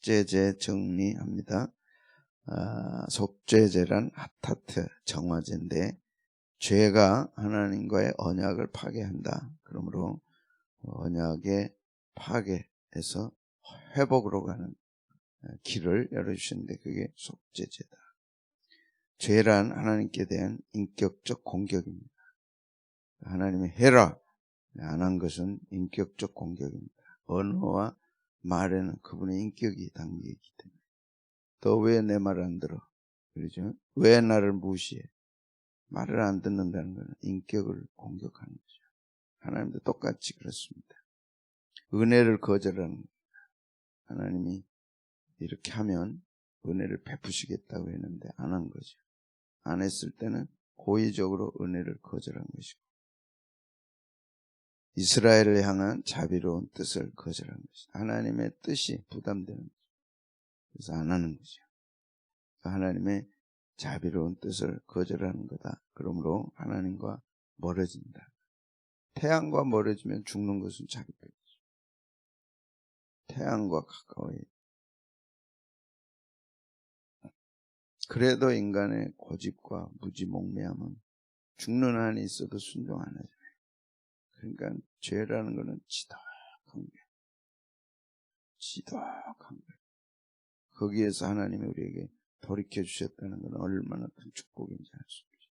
속죄제 정리합니다. 속죄제란 하타트 정화제인데 죄가 하나님과의 언약을 파괴한다. 그러므로 언약의 파괴에서 회복으로 가는 길을 열어주시는데 그게 속죄제다. 죄란 하나님께 대한 인격적 공격입니다. 하나님이 해라 안 한 것은 인격적 공격입니다. 언어와 말에는 그분의 인격이 담겨있기 때문에 너 왜 내 말을 안 들어? 그러죠? 왜 나를 무시해? 말을 안 듣는다는 것은 인격을 공격하는 거죠. 하나님도 똑같이 그렇습니다. 은혜를 거절하는 거예요. 하나님이 이렇게 하면 은혜를 베푸시겠다고 했는데 안 한 거죠. 안 했을 때는 고의적으로 은혜를 거절한 것이고 이스라엘을 향한 자비로운 뜻을 거절한 것이죠. 하나님의 뜻이 부담되는 거죠. 그래서 안 하는 거죠. 하나님의 자비로운 뜻을 거절하는 거다. 그러므로 하나님과 멀어진다. 태양과 멀어지면 죽는 것은 자기 빼기죠. 태양과 가까워야 돼. 그래도 인간의 고집과 무지몽매함은 죽는 한이 있어도 순종 안 하잖아요. 그러니까 죄라는 것은 지독한 거예요. 지독한 거예요. 거기에서 하나님이 우리에게 돌이켜 주셨다는 건 얼마나 큰 축복인지 알 수 없죠.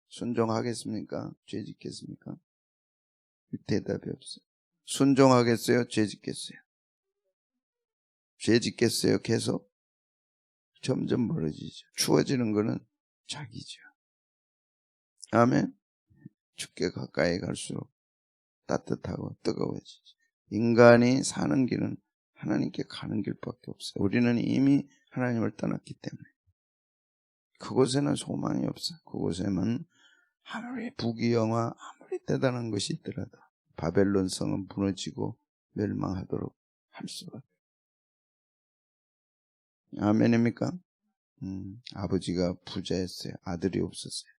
순종하겠습니까? 죄 짓겠습니까? 대답이 없어요. 순종하겠어요? 죄 짓겠어요? 죄 짓겠어요? 계속? 점점 멀어지죠. 추워지는 것은 자기죠. 아멘. 죽게 가까이 갈수록 따뜻하고 뜨거워지죠. 인간이 사는 길은 하나님께 가는 길밖에 없어요. 우리는 이미 하나님을 떠났기 때문에 그곳에는 소망이 없어요. 그곳에는 아무리 부귀영화 아무리 대단한 것이 있더라도 바벨론 성은 무너지고 멸망하도록 할 수밖에. 아멘입니까? 아버지가 부자였어요. 아들이 없었어요.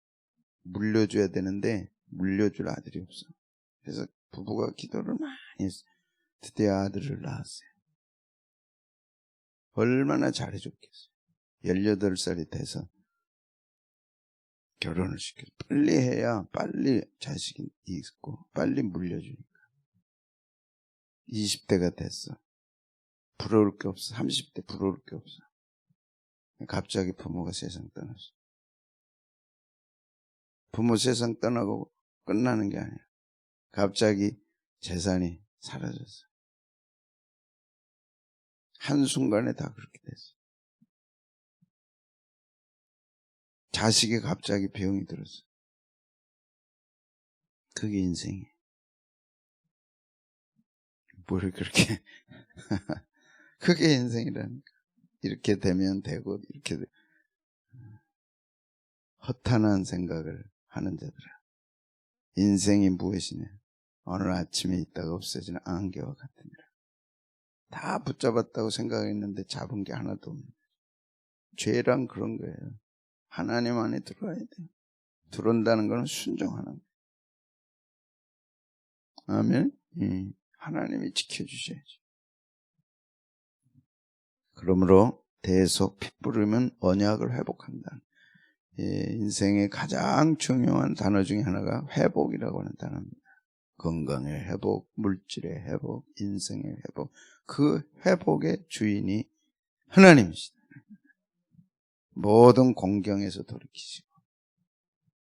물려줘야 되는데 물려줄 아들이 없어. 그래서 부부가 기도를 많이 했어요. 드디어 아들을 낳았어요. 얼마나 잘해줬겠어요. 18살이 돼서 결혼을 시켜요. 빨리 해야 빨리 자식이 있고 빨리 물려주니까. 20대가 됐어. 부러울 게 없어. 30대 부러울 게 없어. 갑자기 부모가 세상 떠났어. 부모 세상 떠나고 끝나는 게 아니야. 갑자기 재산이 사라졌어. 한순간에 다 그렇게 됐어. 자식이 갑자기 병이 들었어. 그게 인생이에요. 뭘 그렇게 그게 인생이라니까. 이렇게 되면 되고 이렇게 허탄한 생각을 하는 자들아. 인생이 무엇이냐? 오늘 아침에 있다가 없어지는 안개와 같으니라. 다 붙잡았다고 생각했는데 잡은 게 하나도 없는 거예요. 죄란 그런 거예요. 하나님 안에 들어와야 돼요. 들어온다는 것은 순종하는 거예요. 아멘. 하나님이 지켜주셔야죠. 그러므로 대속 피 뿌리면 언약을 회복한다. 인생의 가장 중요한 단어 중에 하나가 회복이라고 하는 단어입니다. 건강의 회복, 물질의 회복, 인생의 회복. 그 회복의 주인이 하나님이시다. 모든 공경에서 돌이키시고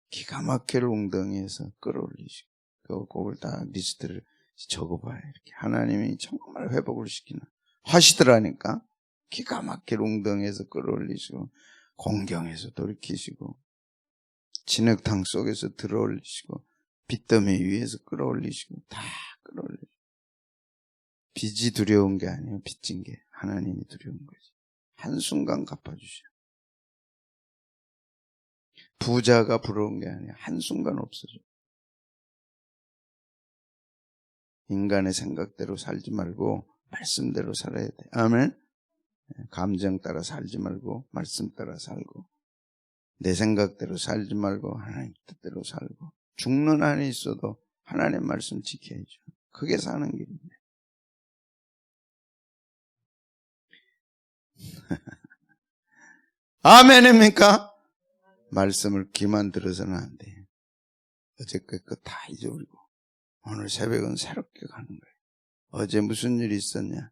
기가 막힐 웅덩이에서 끌어올리시고 그걸 다 리스트를 적어봐요. 이렇게 하나님이 정말 회복을 시키나 하시더라니까. 기가 막힐 웅덩이에서 끌어올리시고 공경에서 돌이키시고 진흙탕 속에서 들어올리시고 빚더미 위에서 끌어올리시고 다 끌어올리시고. 빚이 두려운 게 아니에요. 빚진 게 하나님이 두려운 거지. 한순간 갚아주셔요. 부자가 부러운 게 아니에요. 한순간 없어져. 인간의 생각대로 살지 말고 말씀대로 살아야 돼. 아멘. 감정 따라 살지 말고 말씀 따라 살고 내 생각대로 살지 말고 하나님 뜻대로 살고 죽는 한이 있어도 하나님 말씀 지켜야죠. 그게 사는 길입니다. 아멘입니까? 말씀을 귀만 들어서는 안 돼. 어저께 거 다 잊어버리고 오늘 새벽은 새롭게 가는 거예요. 어제 무슨 일이 있었냐?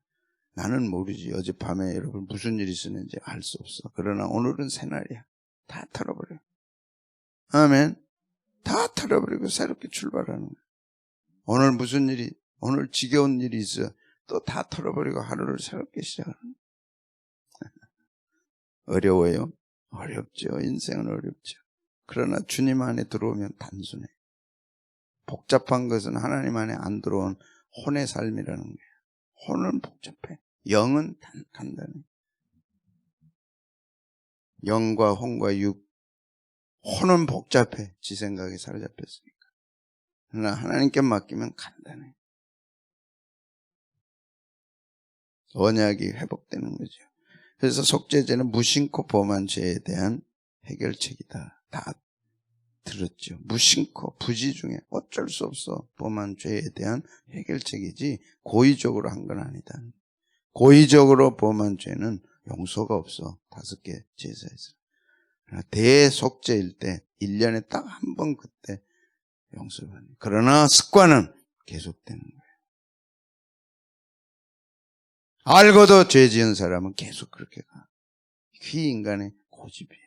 나는 모르지. 어젯밤에 여러분 무슨 일이 있었는지 알 수 없어. 그러나 오늘은 새날이야. 다 털어버려. 아멘. 다 털어버리고 새롭게 출발하는 거예요. 오늘 지겨운 일이 있어. 또 다 털어버리고 하루를 새롭게 시작하는 거예요. 어려워요? 어렵죠. 인생은 어렵죠. 그러나 주님 안에 들어오면 단순해. 복잡한 것은 하나님 안에 안 들어온 혼의 삶이라는 거예요. 혼은 복잡해. 영은 간단해. 영과 혼과 육. 혼은 복잡해. 지 생각에 사로잡혔으니까. 그러나 하나님께 맡기면 간단해. 언약이 회복되는 거죠. 그래서 속죄제는 무심코 범한 죄에 대한 해결책이다. 다 들었죠. 무심코 부지 중에 어쩔 수 없어 범한 죄에 대한 해결책이지 고의적으로 한 건 아니다. 고의적으로 범한 죄는 용서가 없어. 5개 제사에서. 대속죄일 때 1년에 딱 한 번 그때 용서받는. 그러나 습관은 계속되는 거예요. 알고도 죄 지은 사람은 계속 그렇게 가. 그게 인간의 고집이에요.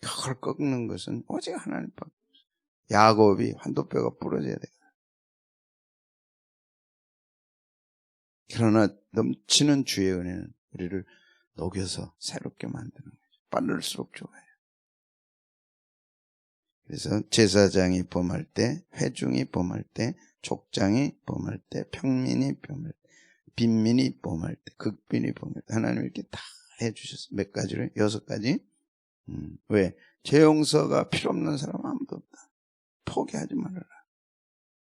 그걸 꺾는 것은 오직 하나님밖에 없어요. 야곱이 환도뼈가 부러져야 돼요. 그러나 넘치는 주의 은혜는 우리를 녹여서 새롭게 만드는 거죠. 빠를수록 좋아요. 그래서 제사장이 범할 때, 회중이 범할 때, 족장이 범할 때, 평민이 범할 때, 빈민이 범할 때, 극빈이 범할 때 하나님 이렇게 다 해주셨어요. 몇 가지를? 6가지. 왜? 죄 용서가 필요 없는 사람은 아무도 없다. 포기하지 말아라.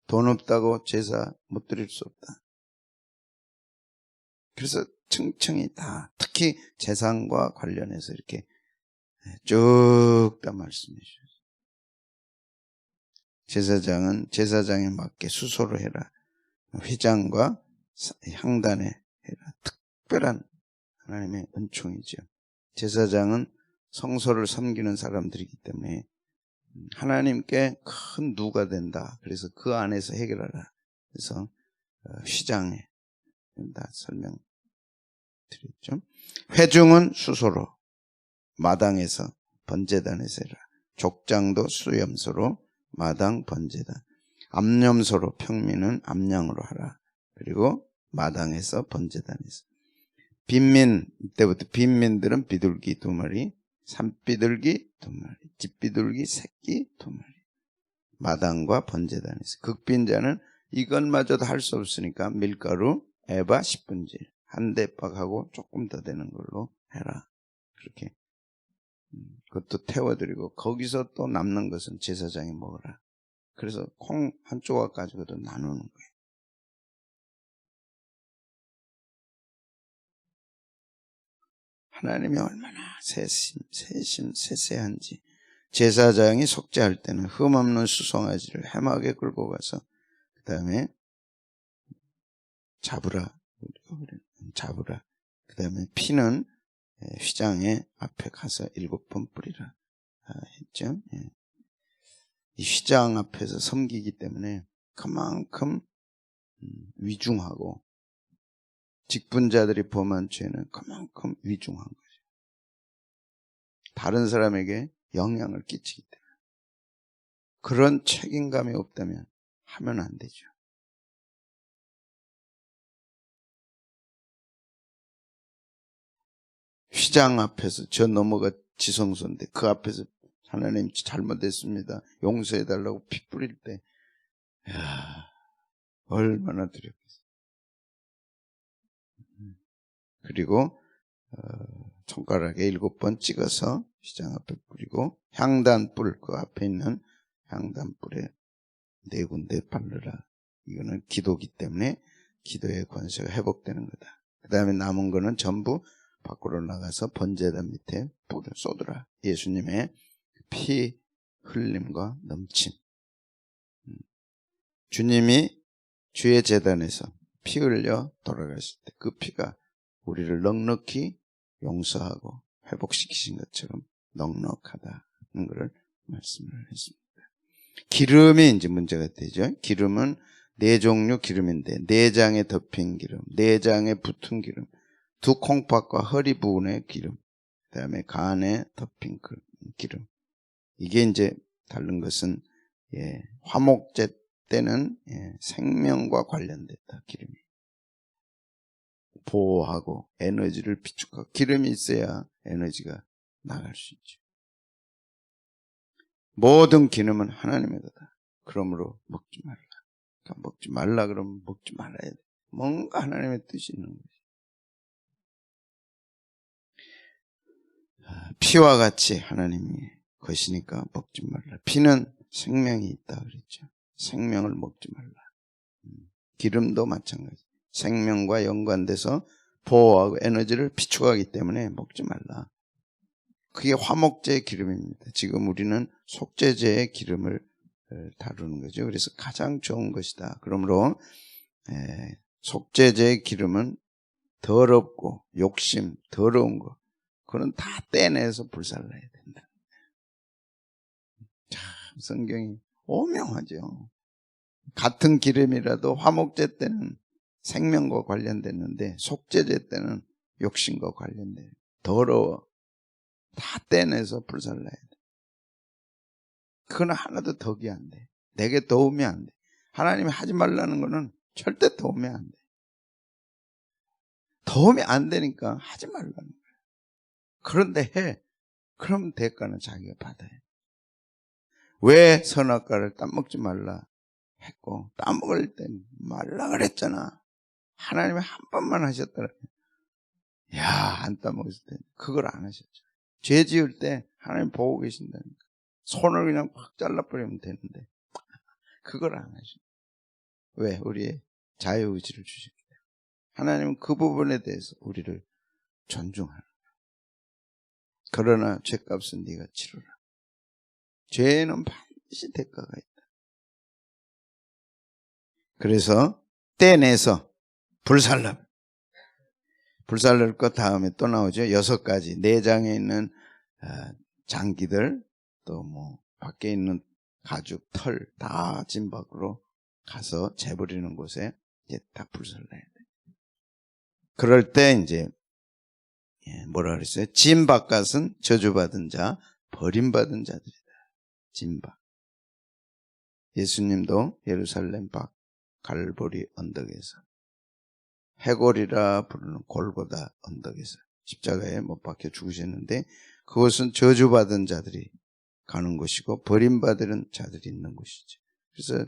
돈 없다고 제사 못 드릴 수 없다. 그래서 층층이 다 특히 재산과 관련해서 이렇게 쭉 다 말씀해 주셨어요. 제사장은 제사장에 맞게 수소를 해라. 휘장과 향단에 해라. 특별한 하나님의 은총이죠. 제사장은 성소를 섬기는 사람들이기 때문에 하나님께 큰 누가 된다. 그래서 그 안에서 해결하라. 그래서 휘장에 다 설명드렸죠. 회중은 수소로 마당에서 번제단에서 해라. 족장도 수염소로 마당 번제단. 암염소로 평민은 암양으로 하라. 그리고 마당에서 번제단에서. 빈민, 이때부터 빈민들은 비둘기 2마리, 산비둘기 2마리, 집비둘기 새끼 2마리. 마당과 번제단에서. 극빈자는 이것마저도 할 수 없으니까 밀가루, 에바 10분질, 한 대박하고 조금 더 되는 걸로 해라. 그렇게. 그것도 태워드리고 거기서 또 남는 것은 제사장이 먹어라. 그래서 콩 한 조각 가지고도 나누는 거예요. 하나님이 얼마나 세세한지. 제사장이 속죄할 때는 흠없는 수송아지를 해막에 끌고 가서 그 다음에 잡으라. 그 다음에 피는 휘장의 앞에 가서 7번 뿌리라 했죠. 이 휘장 앞에서 섬기기 때문에 그만큼 위중하고 직분자들이 범한 죄는 그만큼 위중한 거죠. 다른 사람에게 영향을 끼치기 때문에. 그런 책임감이 없다면 하면 안 되죠. 휘장 앞에서 저 넘어가 지성소인데 그 앞에서 하나님 잘못했습니다. 용서해달라고 피 뿌릴 때 이야, 얼마나 두렵겠어요. 그리고 손가락에 7번 찍어서 휘장 앞에 뿌리고 향단불 그 앞에 있는 향단불에 4군데 바르라. 이거는 기도기 때문에 기도의 권세가 회복되는 거다. 그 다음에 남은 거는 전부 밖으로 나가서 번제단 밑에 불을 쏟으라. 예수님의 피 흘림과 넘침. 주님이 주의 제단에서 피 흘려 돌아가실 때 그 피가 우리를 넉넉히 용서하고 회복시키신 것처럼 넉넉하다는 것을 말씀을 했습니다. 기름이 이제 문제가 되죠. 기름은 네 종류 기름인데 내장에 덮인 기름, 내장에 붙은 기름, 두 콩팥과 허리 부분의 기름, 그다음에 간에 덮인 기름. 이게 이제 다른 것은 화목제 때는 생명과 관련됐다. 기름이 보호하고 에너지를 비축하고 기름이 있어야 에너지가 나갈 수 있죠. 모든 기름은 하나님의 거다. 그러므로 먹지 말라. 그러니까 먹지 말라 그러면 먹지 말아야 돼. 뭔가 하나님의 뜻이 있는 거지. 피와 같이 하나님이 것이니까 먹지 말라. 피는 생명이 있다 그랬죠. 생명을 먹지 말라. 기름도 마찬가지. 생명과 연관돼서 보호하고 에너지를 비축하기 때문에 먹지 말라. 그게 화목제의 기름입니다. 지금 우리는 속죄제의 기름을 다루는 거죠. 그래서 가장 좋은 것이다. 그러므로 속죄제의 기름은 더럽고 욕심, 더러운 거 그건 다 떼내서 불살라야 된다. 참 성경이 오명하죠. 같은 기름이라도 화목제 때는 생명과 관련됐는데 속죄제 때는 욕심과 관련돼요. 더러워. 다 떼내서 불살라야 돼. 그건 하나도 덕이 안 돼. 내게 도움이 안 돼. 하나님이 하지 말라는 거는 절대 도움이 안 돼. 도움이 안 되니까 하지 말라는 거야. 그런데 해. 그럼 대가는 자기가 받아야 돼. 왜 선악과를 따먹지 말라 했고 따먹을 때 말라 그랬잖아. 하나님이 한 번만 하셨더라면 안 따먹었을 때 그걸 안 하셨죠. 죄 지을 때 하나님 보고 계신다니까. 손을 그냥 확 잘라버리면 되는데 그걸 안 하죠. 왜? 우리의 자유의지를 주셨기 때문에. 하나님은 그 부분에 대해서 우리를 존중하는 거야. 그러나 죄값은 네가 치르라. 죄는 반드시 대가가 있다. 그래서 떼내서 불살라. 불살릴 것 다음에 또 나오죠. 6가지. 내장에 있는 장기들, 또 뭐 밖에 있는 가죽, 털 다 진 밖으로 가서 재버리는 곳에 이제 다 불살라야 돼. 그럴 때 이제 뭐라 그랬어요? 진 바깥은 저주받은 자, 버림받은 자들이다. 진 밖. 예수님도 예루살렘 밖 갈보리 언덕에서 해골이라 부르는 골고다 언덕에서 십자가에 못 박혀 죽으셨는데 그것은 저주받은 자들이 가는 곳이고 버림받은 자들이 있는 곳이죠. 그래서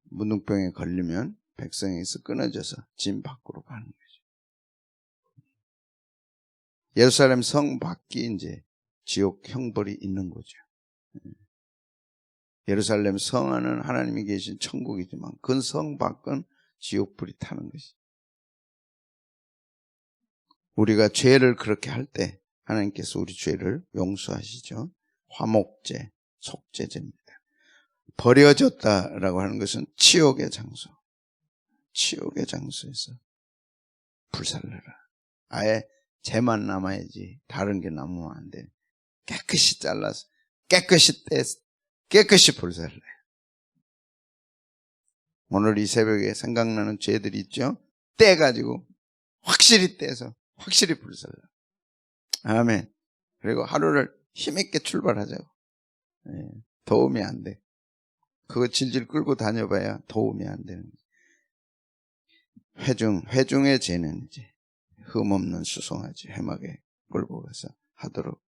문둥병에 걸리면 백성에서 끊어져서 진 밖으로 가는 거죠. 예루살렘 성 밖이 이제 지옥 형벌이 있는 거죠. 예루살렘 성 안은 하나님이 계신 천국이지만 그 성 밖은 지옥불이 타는 것이죠. 우리가 죄를 그렇게 할 때 하나님께서 우리 죄를 용서하시죠. 화목제, 속죄제입니다. 버려졌다라고 하는 것은 치욕의 장소. 치욕의 장소에서 불살라라. 아예 죄만 남아야지 다른 게 남으면 안 돼. 깨끗이 잘라서 깨끗이 떼서 깨끗이 불살라요. 오늘 이 새벽에 생각나는 죄들이 있죠. 떼가지고 확실히 떼서 확실히 불살라. 아멘. 그리고 하루를 힘있게 출발하자고. 도움이 안 돼. 그거 질질 끌고 다녀봐야 도움이 안 되는 거예요. 회중의 죄는 이제 흠없는 수송아지 해막에 끌고 가서 하도록